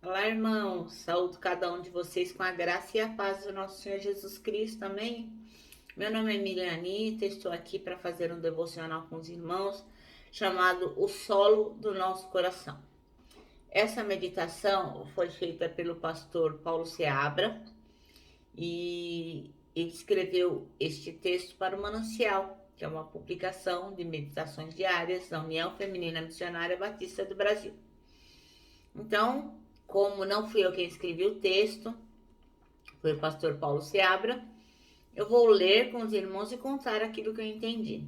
Olá, irmãos. Saúdo cada um de vocês com a graça e a paz do nosso Senhor Jesus Cristo. Amém? Meu nome é Miriam Anitta, estou aqui para fazer um devocional com os irmãos chamado O Solo do Nosso Coração. Essa meditação foi feita pelo pastor Paulo Seabra e ele escreveu este texto para o Manancial, que é uma publicação de meditações diárias da União Feminina Missionária Batista do Brasil. Então, como não fui eu quem escrevi o texto, foi o pastor Paulo Seabra, eu vou ler com os irmãos e contar aquilo que eu entendi.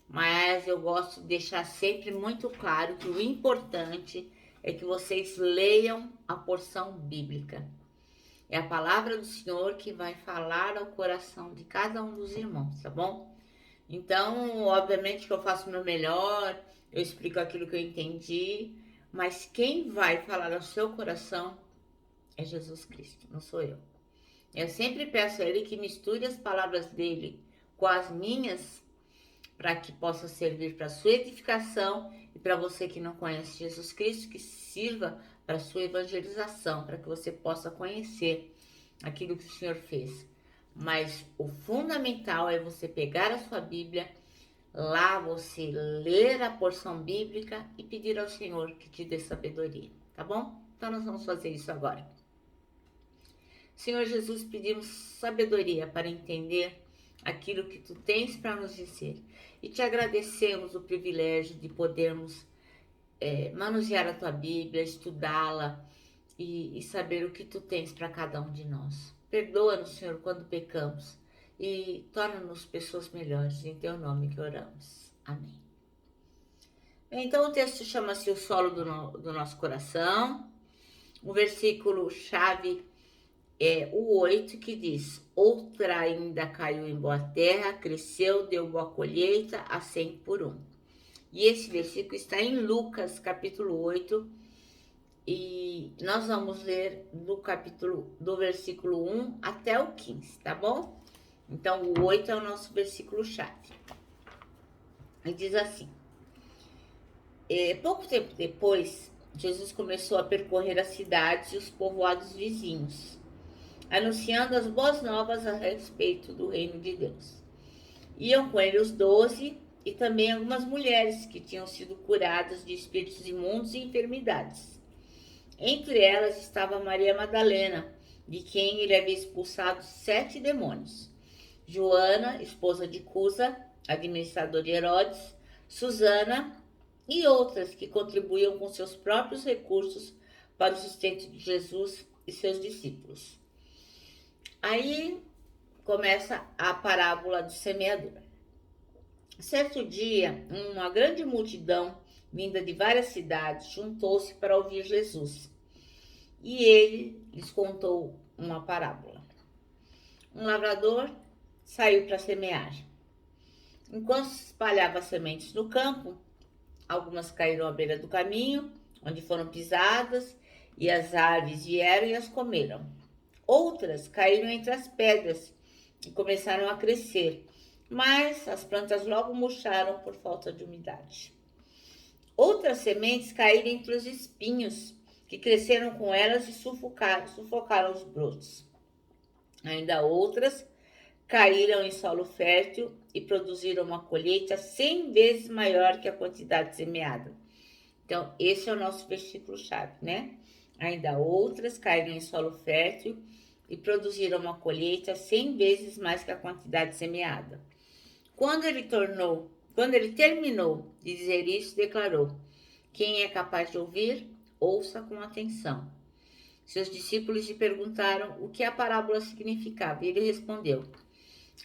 Mas eu gosto de deixar sempre muito claro que o importante é que vocês leiam a porção bíblica. É a palavra do Senhor que vai falar ao coração de cada um dos irmãos, tá bom? Então, obviamente que eu faço o meu melhor, eu explico aquilo que eu entendi, mas quem vai falar ao seu coração é Jesus Cristo, não sou eu. Eu sempre peço a Ele que misture as palavras dele com as minhas, para que possa servir para a sua edificação e para você que não conhece Jesus Cristo, que sirva para a sua evangelização, para que você possa conhecer aquilo que o Senhor fez. Mas o fundamental é você pegar a sua Bíblia, lá você ler a porção bíblica e pedir ao Senhor que te dê sabedoria, tá bom? Então nós vamos fazer isso agora. Senhor Jesus, pedimos sabedoria para entender aquilo que tu tens para nos dizer. E te agradecemos o privilégio de podermos manusear a tua Bíblia, estudá-la e saber o que tu tens para cada um de nós. Perdoa-nos, Senhor, quando pecamos e torna-nos pessoas melhores. Em teu nome que oramos. Amém. Então o texto chama-se O Solo do Nosso Coração. O versículo-chave é o 8, que diz: outra ainda caiu em boa terra, cresceu, deu boa colheita, a 100 por um. E esse versículo está em Lucas, capítulo 8, e nós vamos ler do versículo 1 até o 15, tá bom? Então, o 8 é o nosso versículo-chave. E diz assim: pouco tempo depois, Jesus começou a percorrer as cidades e os povoados vizinhos, anunciando as boas novas a respeito do reino de Deus. Iam com ele os 12 e também algumas mulheres que tinham sido curadas de espíritos imundos e enfermidades. Entre elas estava Maria Madalena, de quem ele havia expulsado 7 demônios. Joana, esposa de Cusa, administrador de Herodes, Susana e outras que contribuíam com seus próprios recursos para o sustento de Jesus e seus discípulos. Aí começa a parábola do semeador. Certo dia, uma grande multidão, vinda de várias cidades, juntou-se para ouvir Jesus. E ele lhes contou uma parábola. Um lavrador saiu para semear. Enquanto espalhava sementes no campo, algumas caíram à beira do caminho, onde foram pisadas, e as aves vieram e as comeram. Outras caíram entre as pedras e começaram a crescer, mas as plantas logo murcharam por falta de umidade. Outras sementes caíram entre os espinhos, que cresceram com elas e sufocaram os brotos. Ainda outras caíram em solo fértil e produziram uma colheita 100 vezes maior que a quantidade semeada. Então, esse é o nosso versículo-chave, né? Ainda outras caíram em solo fértil e produziram uma colheita 100 vezes mais que a quantidade semeada. Quando ele terminou de dizer isso, declarou: quem é capaz de ouvir, ouça com atenção. Seus discípulos lhe perguntaram o que a parábola significava, e ele respondeu: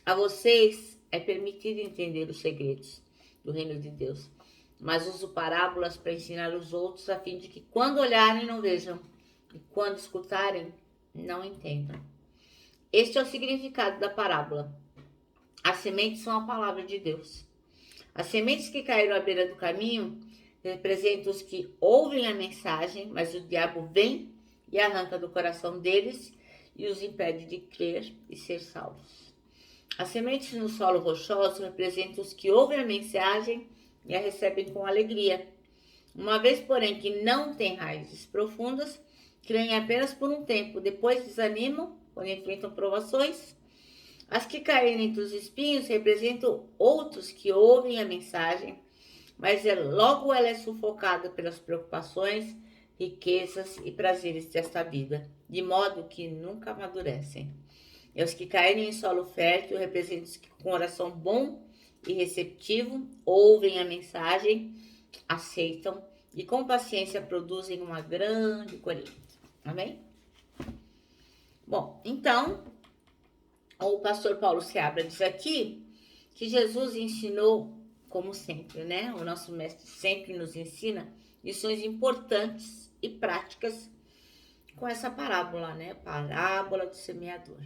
a vocês é permitido entender os segredos do reino de Deus, mas uso parábolas para ensinar os outros, a fim de que quando olharem não vejam, e quando escutarem não entendam. Este é o significado da parábola. As sementes são a palavra de Deus. As sementes que caíram à beira do caminho representam os que ouvem a mensagem, mas o diabo vem e arranca do coração deles e os impede de crer e ser salvos. As sementes no solo rochoso representam os que ouvem a mensagem e a recebem com alegria. Uma vez, porém, que não têm raízes profundas, creem apenas por um tempo, depois desanimam quando enfrentam provações. As que caem entre os espinhos representam outros que ouvem a mensagem, mas logo ela é sufocada pelas preocupações, riquezas e prazeres desta vida, de modo que nunca amadurecem. E os que caem em solo fértil representam os que com coração bom e receptivo ouvem a mensagem, aceitam e com paciência produzem uma grande colheita. Amém? Bom, então, o pastor Paulo Seabra diz aqui que Jesus ensinou, como sempre, né? O nosso mestre sempre nos ensina lições importantes e práticas com essa parábola, né? Parábola do semeador.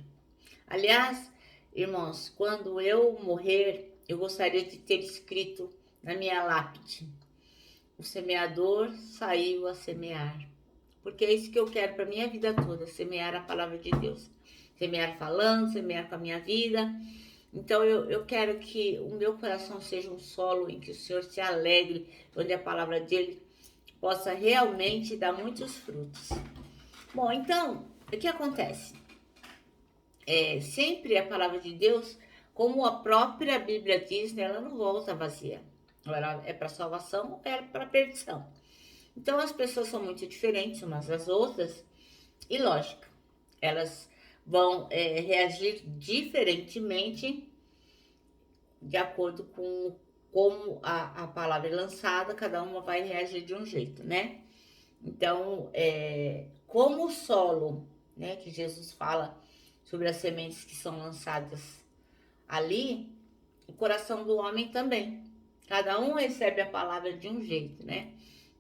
Aliás, irmãos, quando eu morrer, eu gostaria de ter escrito na minha lápide: o semeador saiu a semear. Porque é isso que eu quero para minha vida toda, semear a palavra de Deus. Semear falando, semear com a minha vida. Então eu quero que o meu coração seja um solo em que o Senhor se alegre, onde a palavra dele possa realmente dar muitos frutos. Bom, então, o que acontece? Sempre a palavra de Deus, como a própria Bíblia diz, né, ela não volta vazia. Ela é para salvação ou é para perdição. Então as pessoas são muito diferentes umas das outras e lógico, elas vão reagir diferentemente de acordo com como a palavra é lançada, cada uma vai reagir de um jeito, né? Então, como o solo, né, que Jesus fala sobre as sementes que são lançadas ali, o coração do homem também. Cada um recebe a palavra de um jeito, né?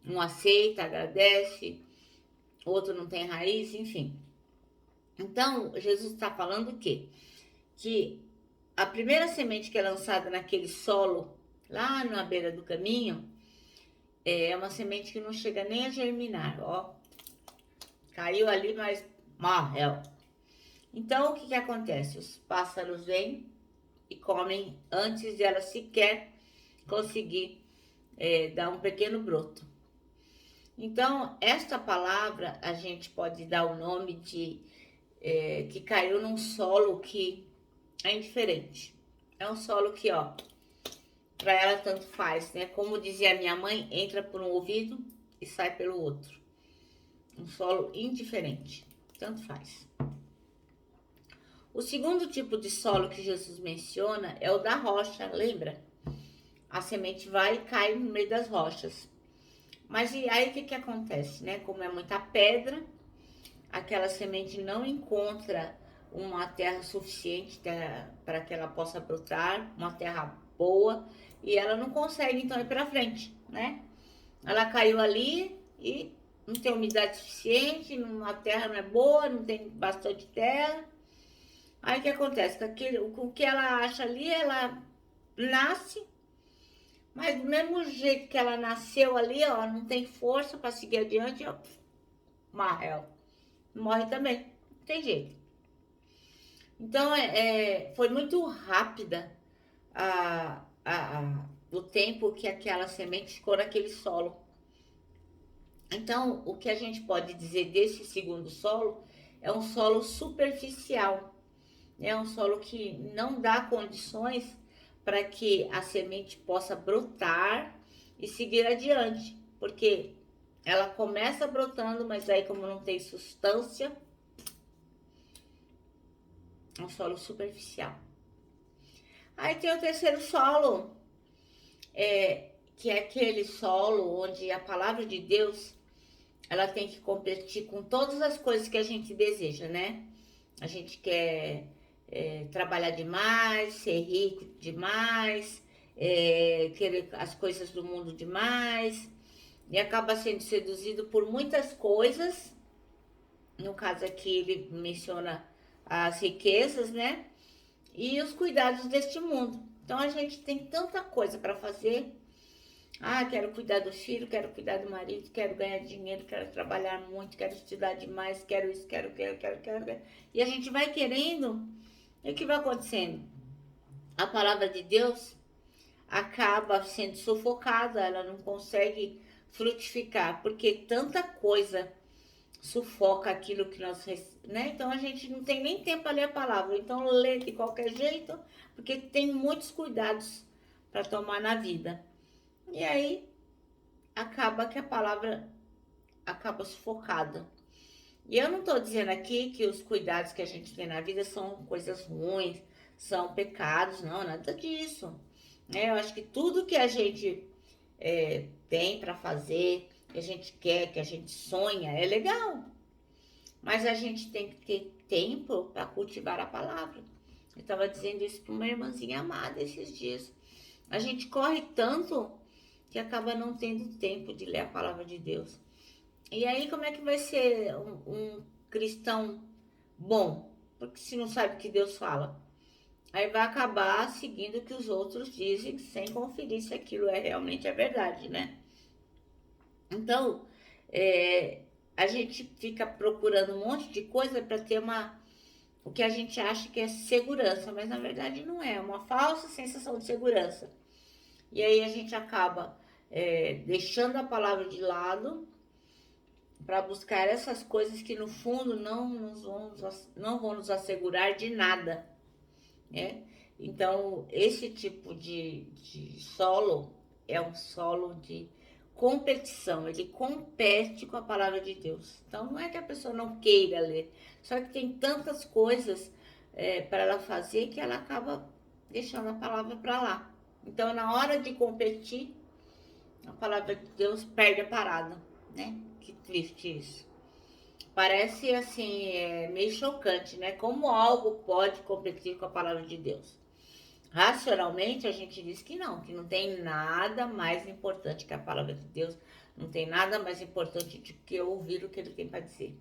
Um aceita, agradece, outro não tem raiz, enfim. Então, Jesus está falando o quê? Que a primeira semente que é lançada naquele solo, lá na beira do caminho, é uma semente que não chega nem a germinar, ó. Caiu ali, mas morreu. Então, o que acontece? Os pássaros vêm e comem antes de ela sequer conseguir dar um pequeno broto. Então, esta palavra a gente pode dar o nome de que caiu num solo que é indiferente. É um solo que, ó, para ela tanto faz, né? Como dizia a minha mãe, entra por um ouvido e sai pelo outro. Um solo indiferente, tanto faz. O segundo tipo de solo que Jesus menciona é o da rocha, lembra? A semente vai e cai no meio das rochas. Mas e aí o que acontece, né? Como é muita pedra, aquela semente não encontra uma terra suficiente para que ela possa brotar, uma terra boa, e ela não consegue então ir para frente, né? Ela caiu ali e não tem umidade suficiente, a terra não é boa, não tem bastante terra. Aí o que acontece? Com o que ela acha ali, ela nasce, mas do mesmo jeito que ela nasceu ali, ó, não tem força para seguir adiante, ó, morre também, não tem jeito. Então, foi muito rápida o tempo que aquela semente ficou naquele solo. Então, o que a gente pode dizer desse segundo solo é um solo superficial. É um solo que não dá condições para que a semente possa brotar e seguir adiante, porque ela começa brotando, mas aí como não tem substância, é um solo superficial. Aí tem o terceiro solo, que é aquele solo onde a palavra de Deus, ela tem que competir com todas as coisas que a gente deseja, né? A gente quer trabalhar demais, ser rico demais, querer as coisas do mundo demais, e acaba sendo seduzido por muitas coisas. No caso aqui ele menciona as riquezas, né? E os cuidados deste mundo. Então a gente tem tanta coisa para fazer. Quero cuidar do filho, quero cuidar do marido, quero ganhar dinheiro, quero trabalhar muito, quero estudar demais, quero isso, quero. E a gente vai querendo. E o que vai acontecendo? A palavra de Deus acaba sendo sufocada, ela não consegue frutificar, porque tanta coisa sufoca aquilo que nós, né? Então a gente não tem nem tempo para ler a palavra, então lê de qualquer jeito, porque tem muitos cuidados para tomar na vida. E aí acaba que a palavra acaba sufocada. E eu não estou dizendo aqui que os cuidados que a gente tem na vida são coisas ruins, são pecados, não, nada disso. Eu acho que tudo que a gente tem para fazer, que a gente quer, que a gente sonha, é legal. Mas a gente tem que ter tempo para cultivar a palavra. Eu estava dizendo isso para uma irmãzinha amada esses dias. A gente corre tanto que acaba não tendo tempo de ler a palavra de Deus. E aí, como é que vai ser um cristão bom? Porque se não sabe o que Deus fala, aí vai acabar seguindo o que os outros dizem, sem conferir se aquilo realmente é verdade, né? Então, a gente fica procurando um monte de coisa para ter o que a gente acha que é segurança, mas na verdade não é uma falsa sensação de segurança. E aí a gente acaba deixando a palavra de lado para buscar essas coisas que no fundo não vão nos assegurar de nada, né? Então, esse tipo de solo é um solo de competição, ele compete com a palavra de Deus. Então, não é que a pessoa não queira ler, só que tem tantas coisas para ela fazer que ela acaba deixando a palavra para lá. Então, na hora de competir, a palavra de Deus perde a parada, né? Que triste isso. Parece assim, meio chocante, né? Como algo pode competir com a palavra de Deus. Racionalmente, a gente diz que não tem nada mais importante que a palavra de Deus, não tem nada mais importante do que ouvir o que ele tem para dizer.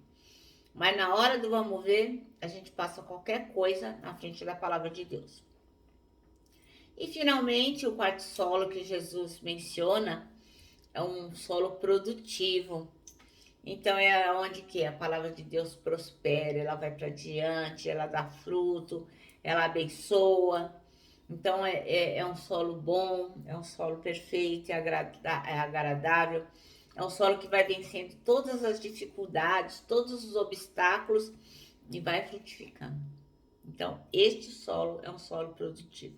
Mas na hora do vamos ver, a gente passa qualquer coisa na frente da palavra de Deus. E finalmente, o quarto solo que Jesus menciona é um solo produtivo. Então é onde que a palavra de Deus prospera, ela vai para diante, ela dá fruto, ela abençoa. Então é um solo bom, é um solo perfeito, é agradável, é um solo que vai vencendo todas as dificuldades, todos os obstáculos e vai frutificando. Então este solo é um solo produtivo.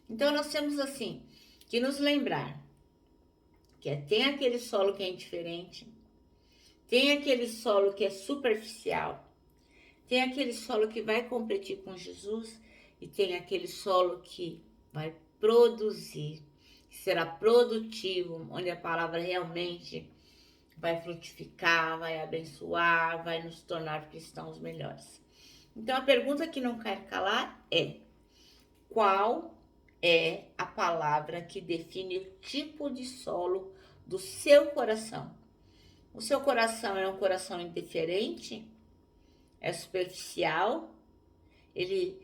Então nós temos assim que nos lembrar que tem aquele solo que é indiferente, tem aquele solo que é superficial, tem aquele solo que vai competir com Jesus e tem aquele solo que vai produzir, que será produtivo, onde a palavra realmente vai frutificar, vai abençoar, vai nos tornar cristãos melhores. Então a pergunta que não quer calar é: qual é a palavra que define o tipo de solo do seu coração? O seu coração é um coração indiferente? É superficial? Ele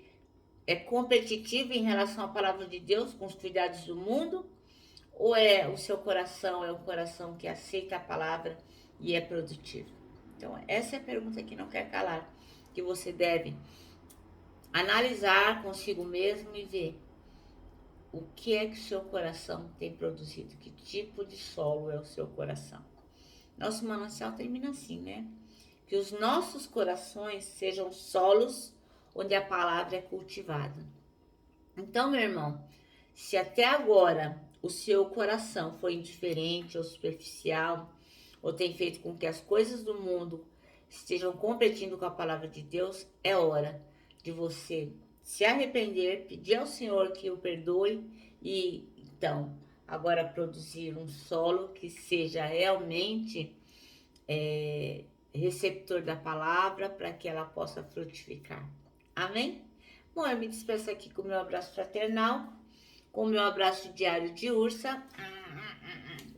é competitivo em relação à palavra de Deus com os cuidados do mundo? Ou o seu coração é um coração que aceita a palavra e é produtivo? Então, essa é a pergunta que não quer calar, que você deve analisar consigo mesmo e ver o que é que o seu coração tem produzido, que tipo de solo é o seu coração. Nosso manancial termina assim, né? Que os nossos corações sejam solos onde a palavra é cultivada. Então, meu irmão, se até agora o seu coração foi indiferente ou superficial, ou tem feito com que as coisas do mundo estejam competindo com a palavra de Deus, é hora de você se arrepender, pedir ao Senhor que o perdoe e, então, agora produzir um solo que seja realmente receptor da palavra para que ela possa frutificar. Amém? Bom, eu me despeço aqui com o meu abraço fraternal, com o meu abraço diário de ursa.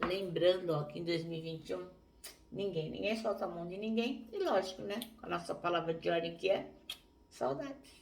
Lembrando, ó, que em 2021 ninguém solta a mão de ninguém. E lógico, né? Com a nossa palavra de ordem que é saudades.